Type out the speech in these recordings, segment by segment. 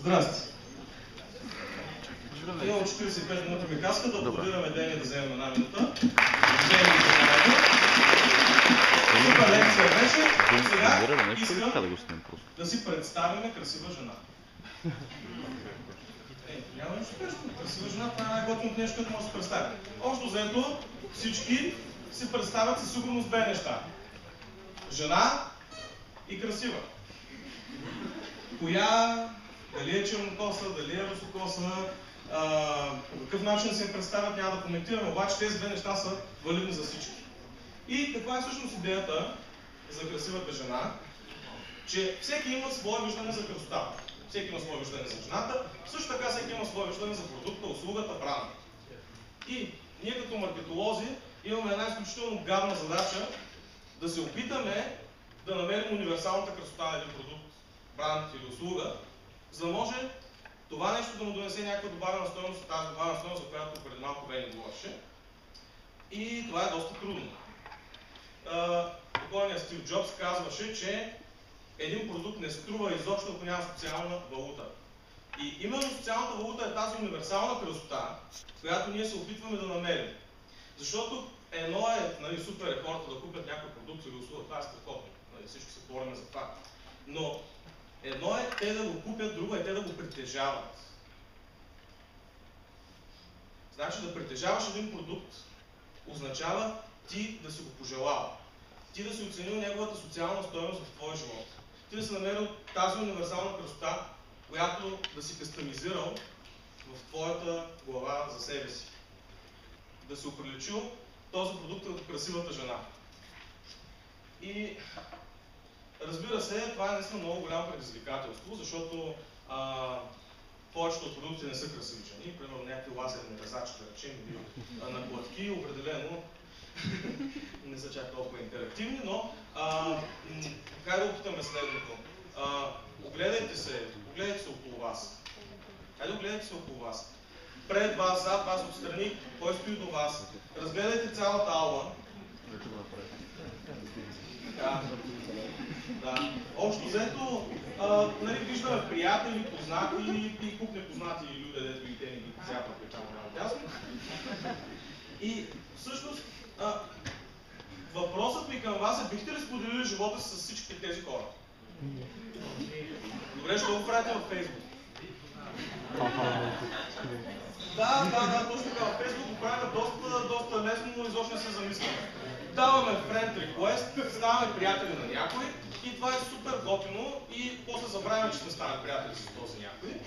Здрасти! Имам 45 минути ми казка да аплодираме Дени да вземем една минута. Супер лекция беше. Сега искам да си представим красива жена. Няма нищо тежко. Красива жена, това е най-готиното нещо, което може да се представи. Общо взето всички си представят със сигурност две неща. Жена и красива. Коя, дали е чернокоса, дали е русокоса, по какъв начин се им представят, няма да коментираме, обаче тези две неща са валидни за всички. И каква е всъщност идеята за красивата жена? Че всеки има свое виждане за красотата. Всеки има свое виждане за жената, също така всеки има свое виждане за продукта, услугата, бранда. И ние като маркетолози имаме една изключително гадна задача да се опитаме да намерим универсалната красота на един продукт, бранд или услуга, за да може това нещо да му донесе някаква добавена стойност, тази добавена стойност, за която преди малко Вени говореше. И това е доста трудно. Покойният Стив Джобс казваше, че един продукт не струва изобщо, ако няма социална валута. И именно социалната валута е тази универсална красота, която ние се опитваме да намерим. Защото едно е, супер е хората да купят някой продукт или услуга, това е страхотно. Всички се борим за това. Но едно е те да го купят, друго е те да го притежават. Значи да притежаваш един продукт означава ти да си го пожелал. Ти да си оценил неговата социална стойност в твоя живот. Ти да си намерил тази универсална красота, която да си кастомизирал в твоята глава за себе си. Да си оприличил този продукт като красивата жена. И разбира се, това е наистина много голямо предизвикателство, защото повечето от продуктите не са красиви жени. Примерно някакви лазерни резачи, да речем, или на платки, определено не са чак толкова интерактивни, но как да опитаме следното. Огледайте се около вас. Хайде огледайте се около вас. Пред вас, зад вас, отстрани, кой стои до вас. Разгледайте цялата аула. Да. Общо взето, виждаме приятели, познати и куп непознати люди, дето и те ни ги цяпат печално тясно. И всъщност, въпросът ми към вас е, бихте ли споделили живота си с всички тези хора? Добре, ще го правите във Фейсбук. Да, точно така. Във Фейсбук го правим доста лесно, но изобщо не се замисляме. Даваме friend request, ставаме приятели на някой и това е супер готино и после забравяме, че сме станали приятели с този някой.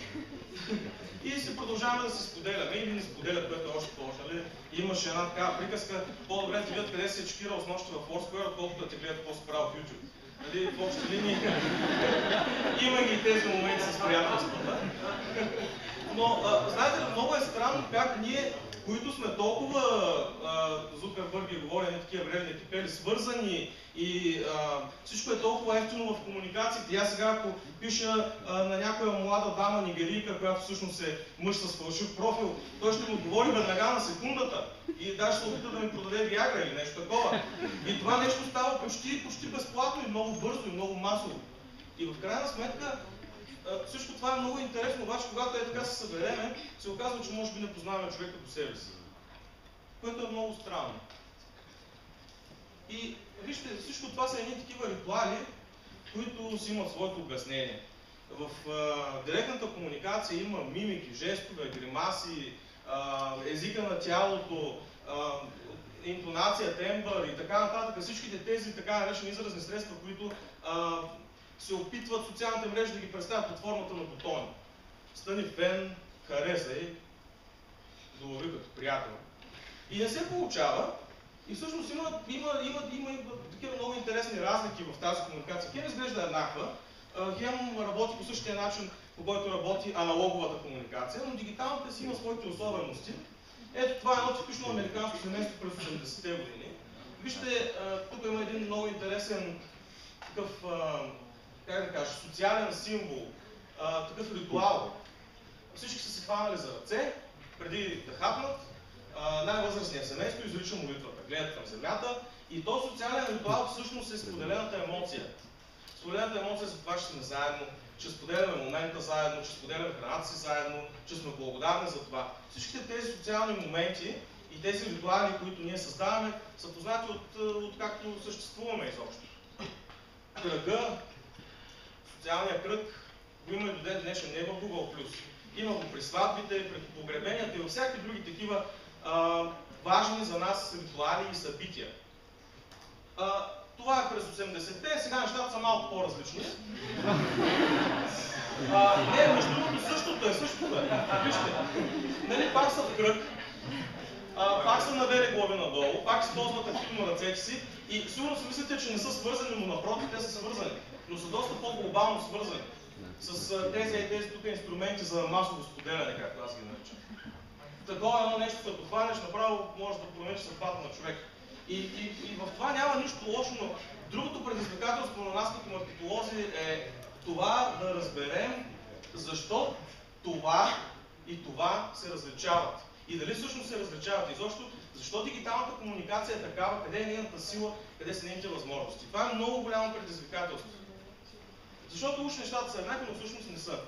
И си продължаваме да се споделяме или не споделят, което е още по-лошо. Имаше една такава приказка, по-добре да ти видят къде се е чекирал с нощи в Foursquare, отколкото да те гледат какво се прави в YouTube. В общи линии има ги тези моменти с приятелствата. Но, знаете ли, много е странно как ние, които сме толкова, Зукърбърг ги говори, не такива вредни кипели, свързани и всичко е толкова ефтино в комуникациите. Аз сега, ако пиша на някоя млада дама нигерийка, която всъщност е мъж с фалшив профил, той ще ми отговори веднага на секундата и даже ще опита да ми продаде Виагра или нещо такова. И това нещо става почти безплатно и много бързо и много масово. И в крайна сметка, всичко това е много интересно, обаче когато е така се събереме, се оказва, че може би не познаваме човека до себе си. Което е много странно. И вижте, всичко това са едни такива ритуали, които си имат своето обяснение. В директната комуникация има мимики, жестове, гримаси, езика на тялото, интонация, тембър и така нататък. Всичките тези така наречени изразни средства, които се опитват социалните мрежи да ги представят под формата на бутони. Стани фен, харесай, долови като приятел. И не се получава. И всъщност има такива много интересни разлики в тази комуникация. Хем изглежда еднаква, хем работи по същия начин, по който работи аналоговата комуникация, но дигиталната си има своите особености. Ето това е едно типично американско семейство през 80-те години. Вижте, тук има един много интересен такъв, как да кажа, социален символ, такъв ритуал. Всички са се хванали за ръце, преди да хапнат. Най-възрастният семейство изрича молитвата, гледат към земята и този социален ритуал всъщност е споделената емоция. споделената емоция за това, че сме заедно, че споделяме момента заедно, че споделяме храната си заедно, че сме благодарни за това. Всичките тези социални моменти и тези ритуали, които ние създаваме, са познати от както съществуваме изобщо. Кръга, социалния кръг, го има и до ден днешен, не е в Google+. Има го при сватбите, при погребенията и във всякакви други такива важни за нас ритуали и събития. Това е през 80-те, сега нещата са малко по-различни. Не, между другото същото е. Вижте, нали, пак са в кръг, пак са навели глави надолу, пак използват активно ръцете си и сигурно си мислите, че не са свързани, но напротив, те са свързани, но са доста по-глобално свързани с тези тук инструменти за масово споделяне, както аз ги наричам. Такова едно нещо, като хванеш, направо може да промениш съдбата на човек. И в това няма нищо лошо, но другото предизвикателство на нас като маркетолози е това да разберем защо това и това се различават. И дали всъщност се различават изобщо, защо дигиталната комуникация е такава, къде е нейната сила, къде са нейните възможности. Това е много голямо предизвикателство. Защото уж нещата са еднакви, но всъщност не са.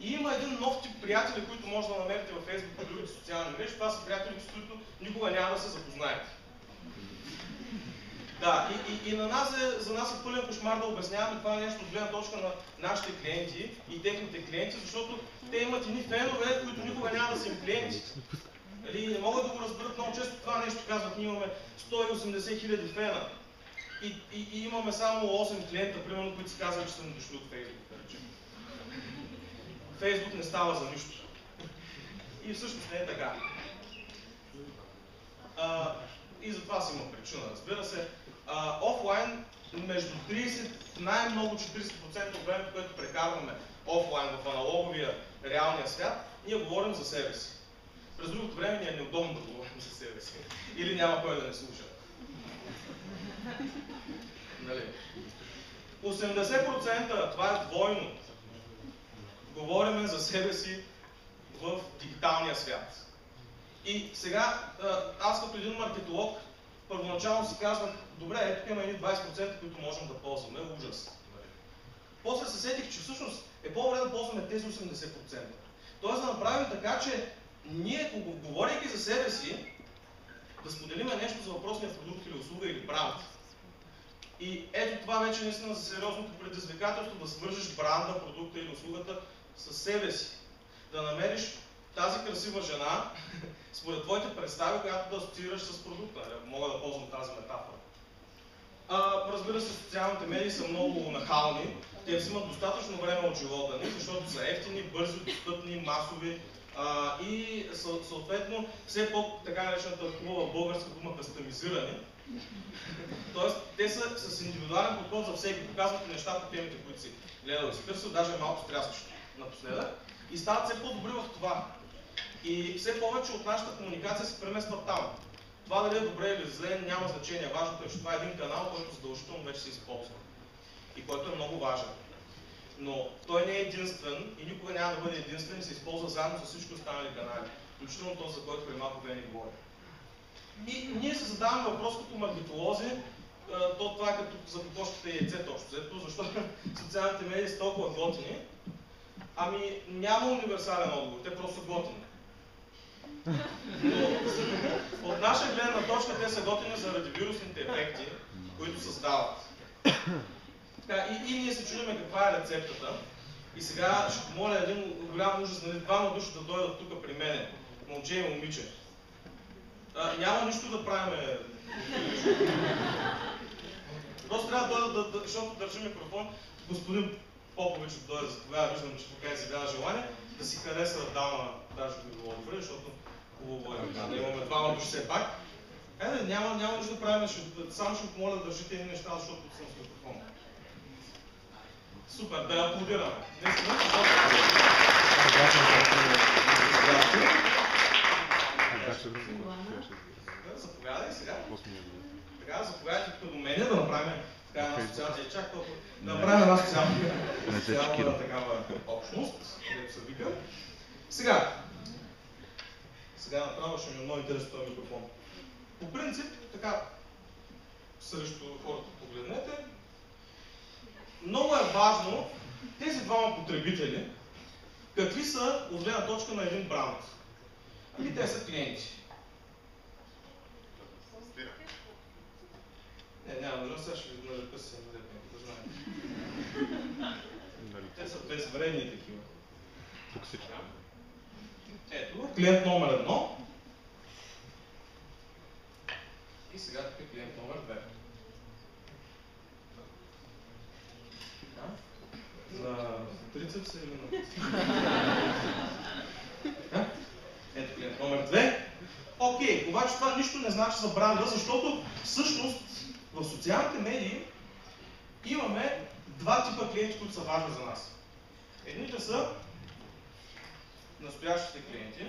И има един нов тип приятели, които може да намерите във Facebook и другите социални мрежи. Това са приятели, с които никога няма да се запознаете. Да, и за нас е пълен кошмар да обясняваме това нещо от гледна точка на нашите клиенти и техните клиенти, защото те имат едни фенове, които никога няма да са им клиенти. Не могат да го разберат много често това нещо, казват, ние имаме 180 хиляди фена и имаме само 8 клиента, примерно, които си казват, че са ни дошли от Facebook, да речем. Facebook не става за нищо. И всъщност не е така. И за това си има причина, разбира се. Офлайн, между 30, най-много 40% от времето, което прекарваме офлайн в аналоговия, реалния свят, ние говорим за себе си. През другото време ни е неудобно да говорим за себе си. Или няма кой да не слуша. Нали? 80%, това е двойно. Говорим за себе си в дигиталния свят. И сега, аз като един маркетолог, първоначално си казвах, добре, ето има едни 20%, които можем да ползваме, ужас. После се сетих, че всъщност е по-добре да ползваме тези 80%. Тоест да направим така, че ние, говорейки за себе си, да споделим нещо за въпросния продукт или услуга или бранд. И ето това вече наистина за сериозното предизвикателство да свържеш бранда, продукта или услугата със себе си. Да намериш тази красива жена, според твоите представи, която да асоциираш с продукта. Мога да ползвам тази метафора. Разбира се, социалните медии са много нахални. Те взимат достатъчно време от живота ни, защото са ефтини, бързи, достъпни, масови и съответно все по-така наречената хубава българска дума кастомизирани. Тоест, те са с индивидуален подход за всеки, показват нещата, темите, които си гледал и си търсил, даже е малко стрясващо напоследък. И стават все по-добри в това. И все повече от нашата комуникация се премества там. Това дали е добре или зле, няма значение. Важното е, че това е един канал, който задължително вече се използва. И който е много важен. Но той не е единствен и никога няма да бъде единствен и се използва заедно с всички останали канали. Включително този, за който преди малко бе ни говори. И ние се задаваме въпрос като маркетолози, това е като за кокошката и яйцето общо взето, защото социалните медии са толкова готини. Ами няма универсален отговор, те просто са готини. Но от наша гледна точка те са готини заради вирусните ефекти, които създават. И ние се чудиме каква е рецептата. И сега ще помоля един голям ужас, нали, двама души да дойдат тук при мене, момче и момиче. Няма нищо да правим. Просто трябва да дойдат, защото държи микрофон, господин Попович да дойде за това, виждам, че така изявява желание, да си хареса дама, даже би било добре, защото хубаво е да имаме двама души все пак. Няма нищо да правим, само ще помоля да държите едни неща, защото съм с микрофон. Супер, да я аплодираме. Наистина, заповядай сега. Така, заповядайте тук до мене да направим така една социална, да направим една социална такава общност, където се вика. Сега направо ще ми е много интересно този микрофон. По принцип, така, срещу хората погледнете, много е важно тези двама потребители, какви са от гледна точка на един бранд. Ами те са клиенти. Няма нужда, сега ще ви налепя си налепен, да знаете. Те са безвредни такива. Ето, клиент номер 1. И сега тук е клиент номер 2. За трицепса или на... Ето клиент номер 2. Окей, обаче това нищо не значи за бранда, защото всъщност в социалните медии имаме два типа клиенти, които са важни за нас. Едните са настоящите клиенти.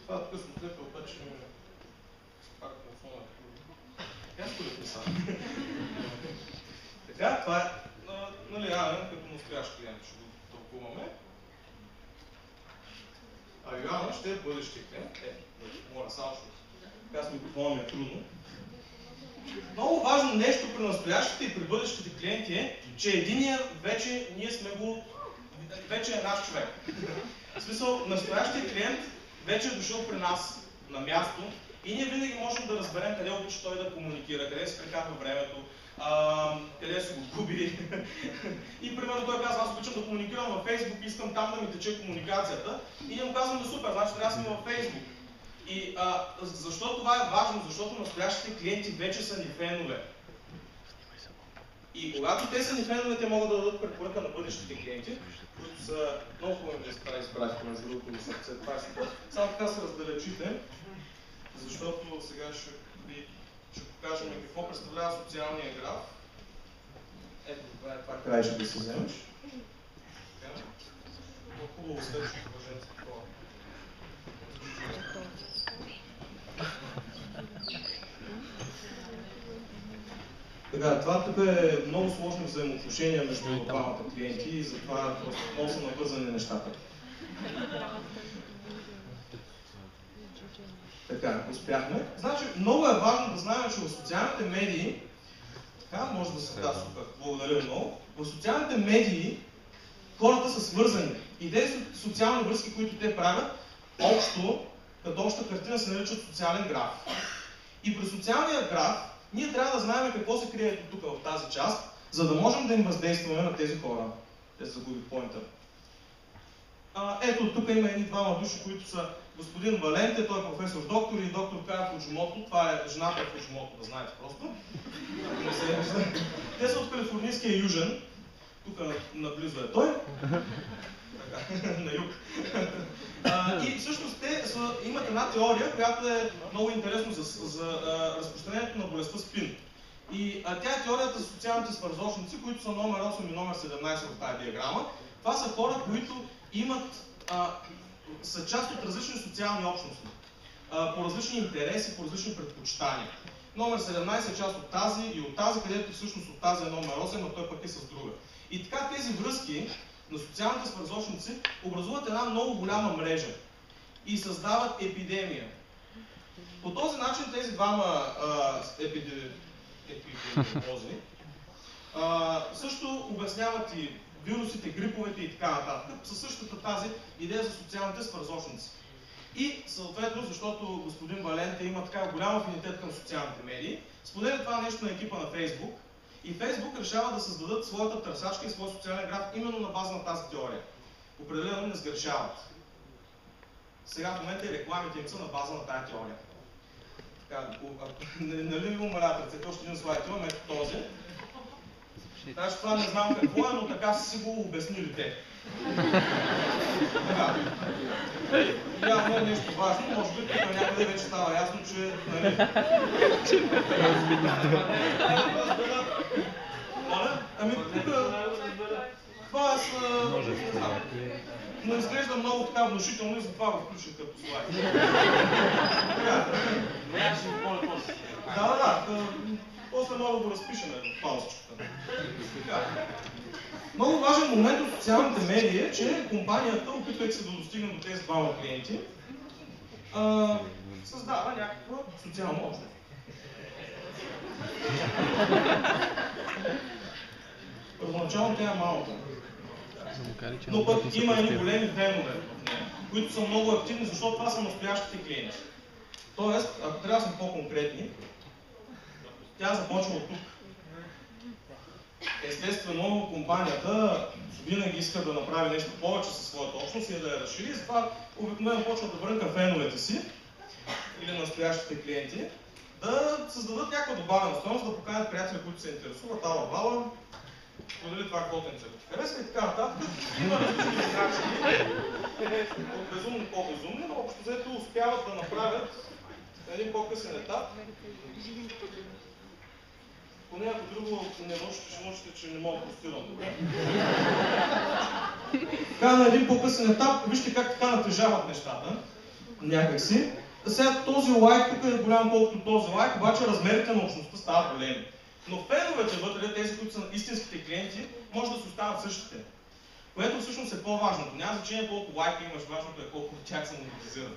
Това тук съм слепил път, че ми пак на фона. Как според писам? Така, това е реален като настоящ клиент, ще го тълкуваме. А Йоанна ще е бъдещия клиент. Моля, само така с микрофона ми е трудно. Много важно нещо при настоящите и при бъдещите клиенти е, че единия вече ние сме го... вече е наш човек. В смисъл, настоящия клиент вече е дошъл при нас на място и ние винаги можем да разберем къде обича той да комуникира, къде се прекарва времето, къде се го губи. И примерно той казва, аз обичам да комуникирам във Facebook, искам там да ми тече комуникацията. И ние му казваме, супер, значи трябва да сме във Facebook. И защо това е важно? Защото настоящите клиенти вече са ни фенове. И когато те са ни фенове, те могат да дадат препоръка на бъдещите клиенти, които са много хубави да се изпратите между другото до сърце. Само така се раздалечите, защото сега ще покажем какво представлява социалния граф. Ето това крайче да се вземеш. Хубаво следващо положението такова. Така, това тук е много сложни взаимоотношения между двамата клиенти и затова просто много са навързани нещата. Така, успяхме. Значи, много е важно да знаем, че в социалните медии, така, може да се да, супер, благодаря много, в социалните медии хората са свързани и тези социални връзки, които те правят, общо, като обща картина се наричат социален граф. И при социалния граф ние трябва да знаем какво се крие тук в тази част, за да можем да им въздействаме на тези хора. Те се загубих поинта. Ето тук има едни двама души, които са господин Валенте, той е професор доктор и доктор Кая Фуджимото. Това е жената в Фуджимото, да знаете просто. Те са от Калифорнийския южен. Тук наблизо е той. На юг. И всъщност те имат една теория, която е много интересна за разпространението на болестта СПИН. И тя е теорията за социалните свързочници, които са номер 8 и номер 17 в тази диаграма. Това са хора, които са част от различни социални общности, по различни интереси, по различни предпочитания. Номер 17 е част от тази и от тази, където всъщност от тази е номер 8, а той пък е с друга. И така тези връзки на социалните свързочници образуват една много голяма мрежа и създават епидемия. По този начин тези двама епидемиолози също обясняват и вирусите, гриповете и така нататък, със същата тази идея за социалните свързочници. И съответно, защото господин Валенте има така голям афинитет към социалните медии, споделя това нещо на екипа на Facebook и Facebook решава да създадат своята търсачка и своя социален граф именно на база на тази теория. Определено не сгрешават. Сега в момента и рекламите им са на база на тази теория. Така, нали ви умалят ръцете, още един слайд имам, ето този. Така че това не знам какво е, но така са си го обяснили те. Така. Явно е нещо важно, може би тук някъде вече става ясно, че... Ами тук... Това не изглежда много така внушително и затова го включих като слайд. Да. После мога да го разпишем в паузичката. Много важен момент от социалните медии е, че компанията, опитвайки се да достигне до тези двама клиенти, създава някаква социална общност. Първоначално тя е малка. Но пък има едни големи фенове в нея, които са много активни, защото това са настоящите клиенти. Тоест, ако трябва да сме по-конкретни, тя започва от тук. Естествено, компанията винаги иска да направи нещо повече със своята общност и да я разшири, затова обикновено почва да брънка феновете си или настоящите клиенти да създадат някаква добавена стойност, да поканят приятели, които се интересуват, ала-бала, сподели това котенце, ако ти харесва и така нататък. Има различни начини, от безумно по-безумни, но общо взето успяват да направят един по-късен етап. Поне ако друго не научите, ще научите, че не мога да простирам добре. Така на един по-късен етап, вижте как така натежават нещата, някакси. Сега този лайк тук е голям колкото този лайк, обаче размерите на общността стават големи. Но феновете вътре, тези, които са истинските клиенти, може да се останат същите. Което всъщност е по-важното. Няма значение колко лайка имаш, важното е колко от тях са монетизирани.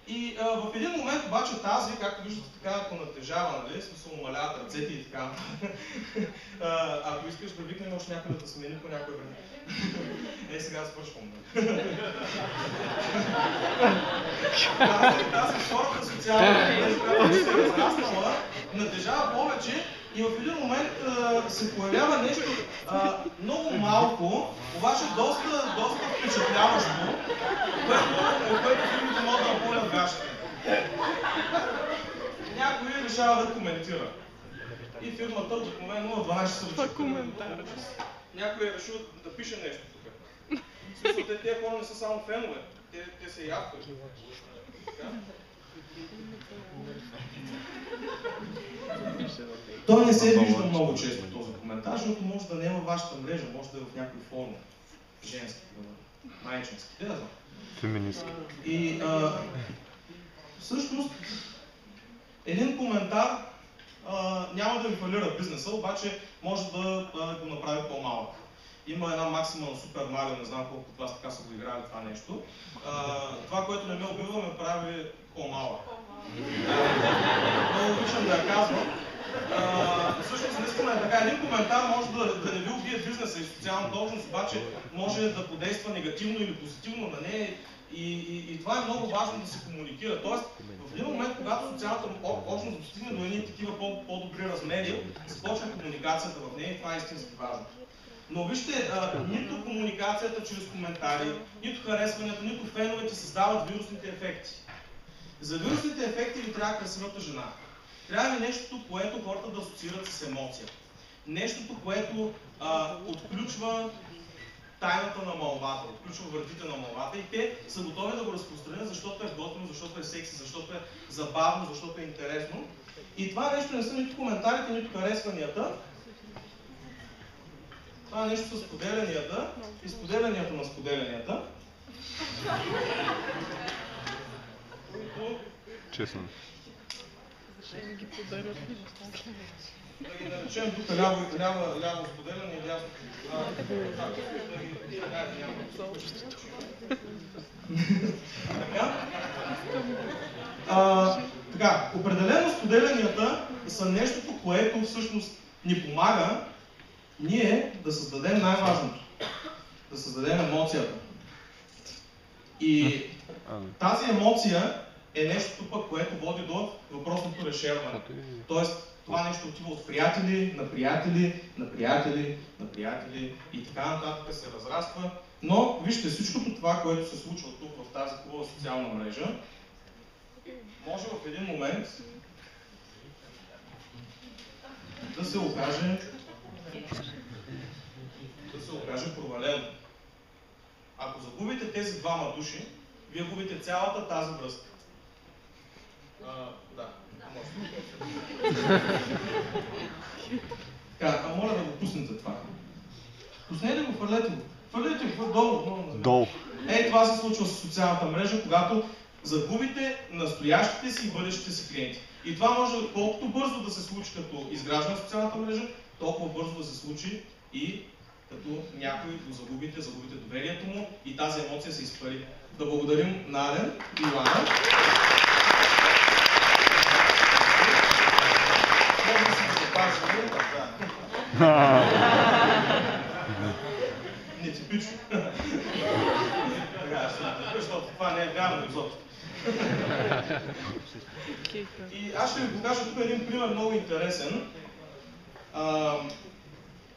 И в един момент обаче тази, както виждате така, ако натежава, нали, смисъл умаляват ръцете и така. Ако искаш да викнем още някой да те смени по някое време. Сега свършвам. Тази втората социална мрежа, която се е разраснала, натежава повече и в един момент се появява нещо много малко, обаче доста впечатляващо, което фирмите могат да напълнят гащите. Някой решава да коментира. И фирмата обикновено в 12 часа вече коментар. Някой е решил да пише нещо тук. В смисъл, тези хора не са само фенове, те са и автори. Той не се вижда много често този коментар, защото може да не е във вашата мрежа, може да е в някой форум. Женски, майчински, те да знам. Феминистки. И всъщност един коментар няма да ви фалира бизнеса, обаче може да го направи по-малък. Има една максима на Супер Марио, не знам колко от вас така са го играли това нещо. Това, което не ме убива, ме прави по-малък. Много обичам да я казвам. Всъщност наистина е така. Един коментар може да не ви убие бизнеса и социалната общност, обаче може да подейства негативно или позитивно на нея. И това е много важно да се комуникира. Тоест, в един момент, когато социалната общност достигне до едни такива по-добри размери, започва комуникацията в нея и това е истински важно. Но вижте, нито комуникацията чрез коментари, нито харесването, нито феновете създават вирусните ефекти. За вирусните ефекти ви трябва красивата жена. Трябва ли нещото, което хората да асоциират с емоция. Нещото, което отключва тайната на мълвата, отключва вратите на мълвата и те са готови да го разпространят, защото е готино, защото е секси, защото е забавно, защото е интересно. И това нещо не са нито коментарите, нито харесванията. Това нещо са споделянията и споделянията на споделянията. Честно. Ще ги подарят. Да ги наречем тук ляво споделяне и дясно. Така, определено споделянията са нещото, което всъщност ни помага ние да създадем най-важното. Да създадем емоцията. И тази емоция е нещото пък, което води до въпросното решаване. Тоест, това нещо отива от приятели, на приятели, на приятели, на приятели и така нататък се разраства. Но вижте, всичкото това, което се случва тук в тази хубава социална мрежа, може в един момент да се окаже провалено. Ако загубите тези двама души, вие губите цялата тази връзка. Да, така, моля да го пуснете това. Пуснете го, хвърлете го. Хвърлете го долу. Долу. Това се случва с социалната мрежа, когато загубите настоящите си и бъдещите си клиенти. И това може колкото бързо да се случи като изграждане на социалната мрежа, толкова бързо да се случи и като някой го загубите доверието му и тази емоция се изпари. Да благодарим на Ален и Илана. фази. Нетипично. Защото това не е вярно изобщо. И аз ще ви покажа тук един пример много интересен.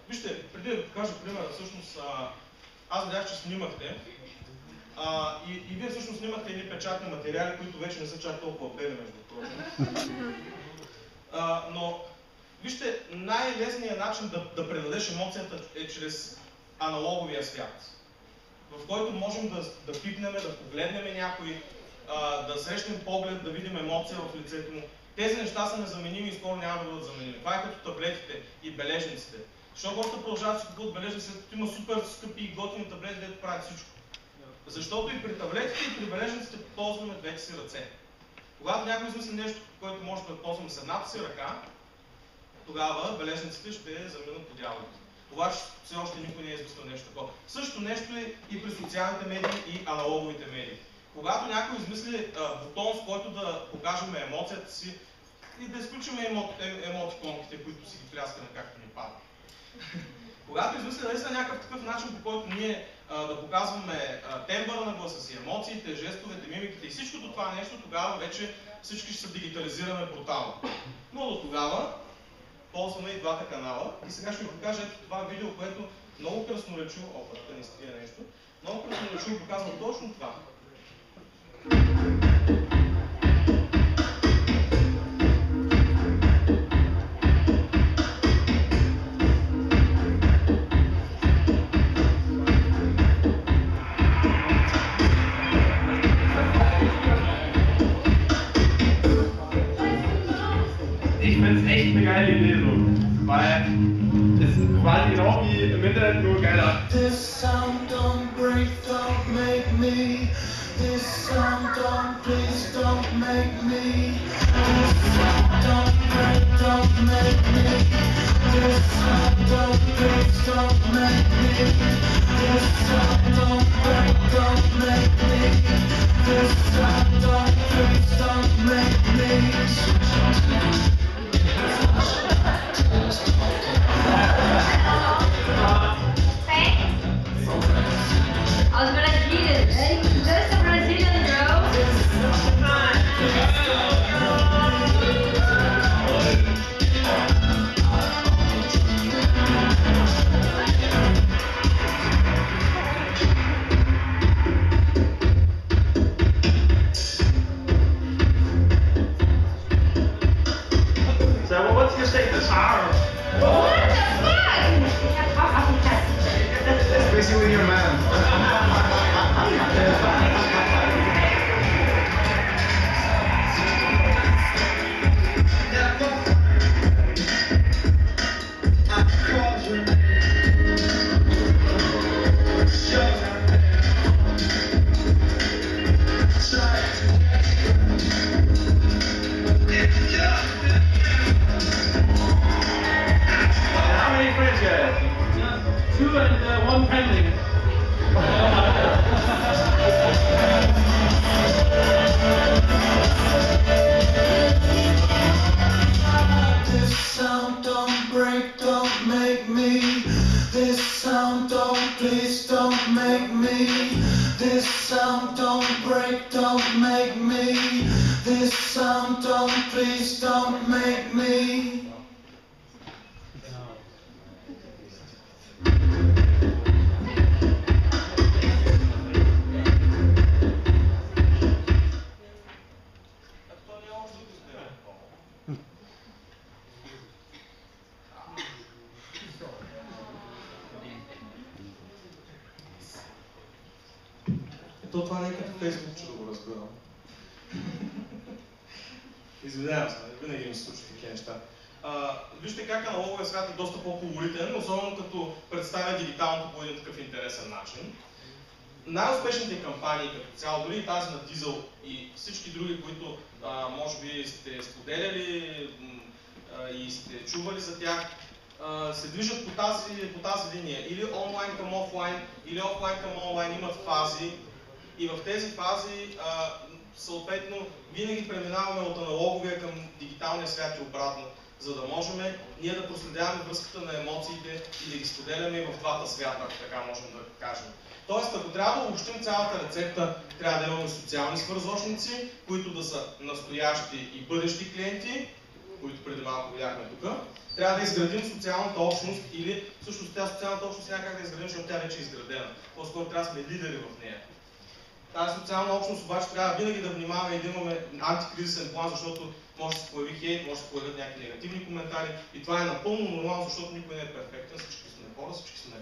Вижте, преди да ви покажа примера, всъщност аз видях, че снимахте. И вие всъщност снимахте едни печатни материали, които вече не са чак толкова бели, между другото. Но вижте, най-лесният начин да предадеш емоцията е чрез аналоговия свят, в който можем да пипнем, да погледнем някой, да срещнем поглед, да видим емоция в лицето му. Тези неща са незаменими и скоро няма да бъдат заменими. Това е като таблетите и бележниците. Защо хората продължават да си купуват бележници, след като има супер скъпи и готини таблети, дето правят всичко? Защото и при таблетите, и при бележниците ползваме двете си ръце. Когато някой измисли нещо, което може да ползваме с едната си ръка, тогава бележниците ще заминат по дяволите. Обаче все още никой не е измислил нещо такова. Същото нещо е и при социалните медии и аналоговите медии. Когато някой измисли бутон, с който да покажем емоцията си и да изключим емотиконките, които си ги пляскаме както ни пада. Когато измисля наистина някакъв такъв начин, по който ние да показваме тембъра на гласа си, емоциите, жестовете, мимиките и всичкото това нещо, тогава вече всички ще се дигитализираме брутално. Но до тогава ползваме и двата канала и сега ще ви покажа ето това видео, което много красноречиво, да не скрия нещо, много красноречиво показва точно това. Ich finde es echt eine geile Lesung, weil es ist quasi genau wie im Internet, nur geiler. This sound don't break, don't make me. This sound don't, please don't make me. This sound don't break, don't make me. This sound don't, please don't make me. This sound don't break, don't make me. This sound don't, please don't make me. Aos brasileiros, just a Brazilian girl. So, well, what's your status? What the fuck? It's basically your man. How many friends you have? 2 and 1 pending. This sound don't break, don't make me. This sound don't, please don't make me. This sound don't break, don't make me. This sound don't, please don't make me. То това не е като Фейсбук, че да го разбирам. Извинявам се, винаги ми се случват такива неща. Вижте как аналоговия свят е доста по-колоритен, особено като представя дигиталното по един такъв интересен начин. Най-успешните кампании като цяло, дори и тази на Дизел и всички други, които може би сте споделяли и сте чували за тях, се движат по тази линия. Или онлайн към офлайн, или офлайн към онлайн, имат фази. И в тези фази, съответно, винаги преминаваме от аналоговия към дигиталния свят и обратно. за да можем ние да проследяваме връзката на емоциите и да ги споделяме и в двата свята, ако така можем да кажем. Тоест, ако трябва да обобщим цялата рецепта, трябва да имаме социални свързочници, които да са настоящи и бъдещи клиенти, които преди малко видяхме тук. Трябва да изградим социалната общност или всъщност тя социалната общност няма как да изградим, защото тя вече е изградена. По-скоро трябва да сме лидери в нея. Тази социална общност обаче трябва винаги да внимаваме и да имаме антикризисен план, защото може да се появи хейт, може да се появят някакви негативни коментари и това е напълно нормално, защото никой не е перфектен, всички сме хора, всички сме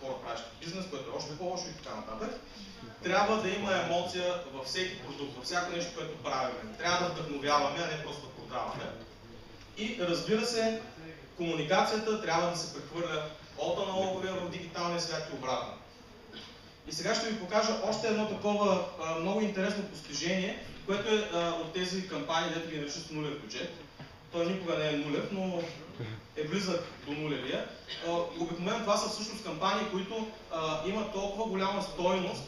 хора правещи бизнес, което е още по-лошо и така нататък. Трябва да има емоция във всеки продукт, във всяко нещо, което правим. Трябва да вдъхновяваме, а не просто да продаваме. И разбира се, комуникацията трябва да се прехвърля от аналоговия в дигиталния свят и обратно. И сега ще ви покажа още едно такова много интересно постижение, което е от тези кампании, дето ги наричат с нулев бюджет. Той никога не е нулев, но е близък до нулевия. Обикновено това са всъщност кампании, които имат толкова голяма стойност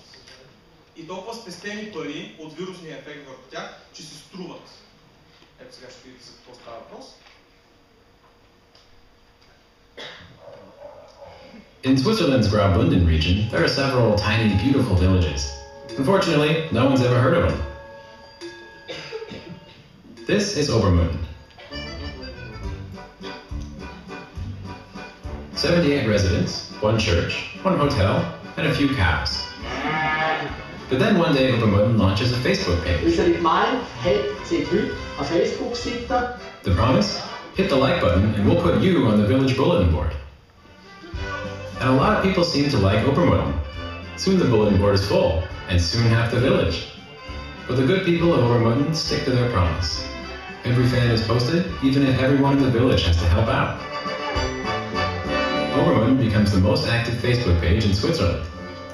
и толкова спестени пари от вирусния ефект върху тях, че си струват. Ето сега ще видите за какво става въпрос. In Switzerland's Graubünden region, there are several tiny, beautiful villages. Unfortunately, no one's ever heard of them. This is Obermünden. 78 residents, one church, one hotel, and a few cows. But then one day Obermünden launches a Facebook page. Unsere Gemeinde hat seit heute eine Facebook-Seite. The promise? Hit the like button and we'll put you on the village bulletin board. And a lot of people seem to like Obermünden. Soon the bulletin board is full, and soon half the village. But the good people of Obermünden stick to their promise. Every fan is posted, even if everyone in the village has to help out. Obermünden becomes the most active Facebook page in Switzerland.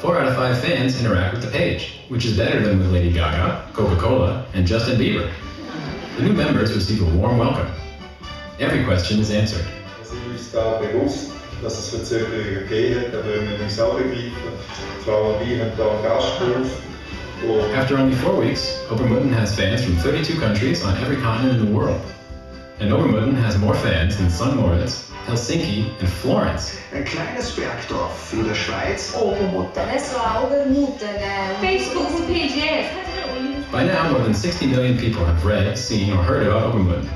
4 out of 5 fans interact with the page, which is better than with Lady Gaga, Coca-Cola, and Justin Bieber. The new members receive a warm welcome. Every question is answered. Dass es Verzögerungen gegeben hat, aber wir müssen auch begreifen. Frau und ich haben da einen Gasthof. After only 4 weeks, Obermünden has fans from 32 countries on every continent in the world. And Obermünden has more fans than St. Moritz, Helsinki, and Florence. Ein kleines Bergdorf in der Schweiz. Facebook page. By now, more than 60 million people have read, seen, or heard about Obermünden.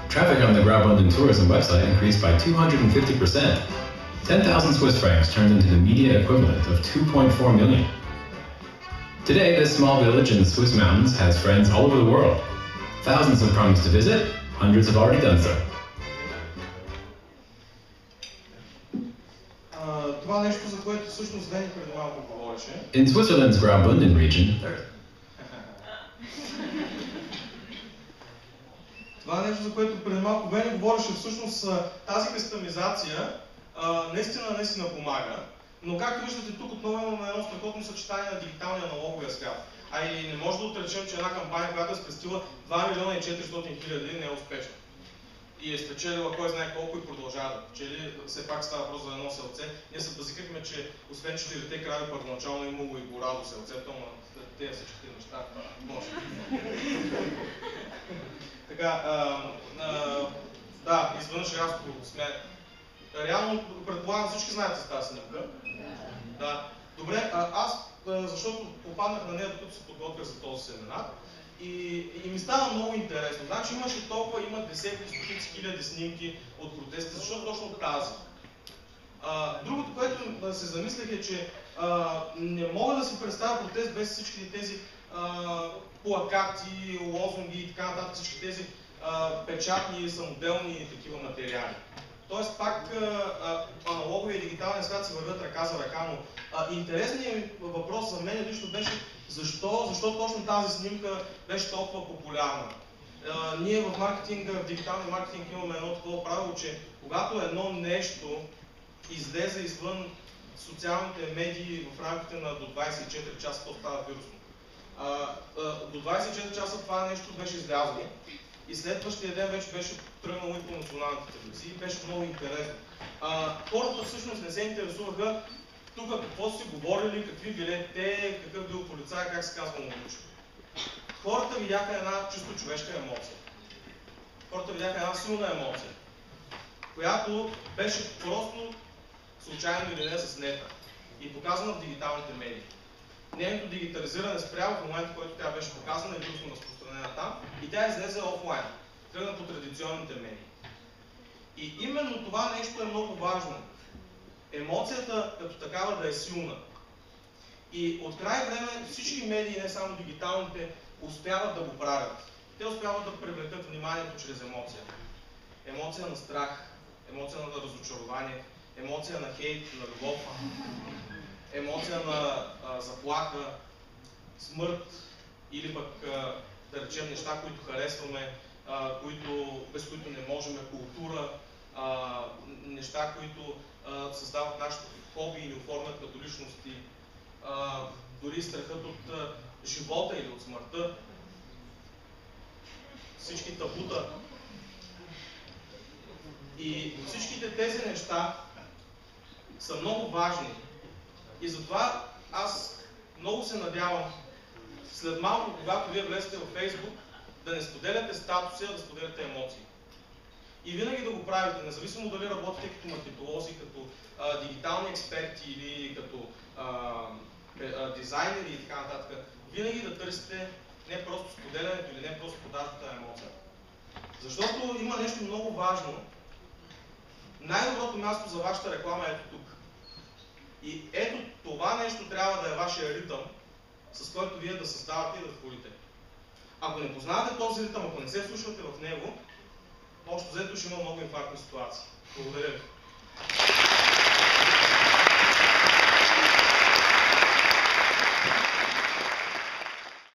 Traffic on the Graubünden tourism website increased by 250%. 10,000 Swiss francs turned into the media equivalent of 2.4 million. Today, this small village in the Swiss mountains has friends all over the world. Thousands have promised to visit, hundreds have already done so. Това нещо, за което всъщност Дени преди малко говореше. In Switzerland's Graubünden region, Това нещо, за което преди малко Бени говореше, всъщност тази кастомизация наистина помага. Но както виждате, тук отново имаме едно страхотно съчетание на дигиталния аналоговия свят. А и не може да отречем, че една кампания, която е спестила 2 милиона и 400 хиляди, не е успешна. И е спечелила кой знае колко и продължава да печели. Все пак става въпрос за едно селце. Ние се базикахме, че освен 4-те крави първоначално имало и гора до селцето, но тези всичките неща може. Така, да, изведнъж рязко сме. Реално, предполагам, всички знаете с тази снимка. Да. Добре, аз, защото попаднах на нея, докато се подготвях за този семинар, и ми стана много интересно. Значи има десетки, стотици хиляди снимки от протести, защото точно тази. Другото, което се замислях е, че не мога да си представя протест без всички тези плакати, лозунги и така нататък, всички тези печатни, самоделни такива материали. Тоест пак аналоговия и дигиталния свят се вървят ръка за ръка, но интересният въпрос за мен лично беше защо точно тази снимка беше толкова популярна. Ние в маркетинга, в дигиталния маркетинг имаме едно такова правило, че когато едно нещо излезе извън социалните медии в рамките на до 24 часа, то става вирусно. До 24 часа това нещо беше излязло и следващия ден вече беше тръгнало и по националните телевизии и беше много интересно. Хората всъщност не се интересуваха тук какво си говорили, какви били те, какъв бил полицай, как се казва момичето. Хората видяха една чисто човешка емоция. хората видяха една силна емоция, която беше просто случайно или не заснета и показана в дигиталните медии. Нейното дигитализиране спря в момента, в който тя беше показана и вирусно разпространена там, и тя излезе офлайн, тръгна по традиционните медии. И именно това нещо е много важно. Емоцията като такава да е силна. И от край време всички медии, не само дигиталните, успяват да го правят. Те успяват да привлекат вниманието чрез емоция. Емоция на страх, емоция на разочарование, емоция на хейт, на любов, емоция на заплаха, смърт или пък да речем неща, които харесваме, без които не можем, култура, неща, които създават нашето хоби и ни оформят като личности, дори страхът от живота или от смъртта, всички табута. И всичките тези неща са много важни. И затова аз много се надявам след малко, когато вие влезете във Facebook, да не споделяте статуси, а да споделяте емоции. И винаги да го правите, независимо дали работите като маркетолози, като дигитални експерти или като дизайнери и така нататък, винаги да търсите не просто споделянето или не просто продажбата на емоция. Защото има нещо много важно. Най-доброто място за вашата реклама е ето тук. И ето това нещо трябва да е вашия ритъм, с който вие да създавате и да творите. Ако не познавате този ритъм, ако не се слушате в него, общо взето ще има много инфарктни ситуации. Благодаря ви.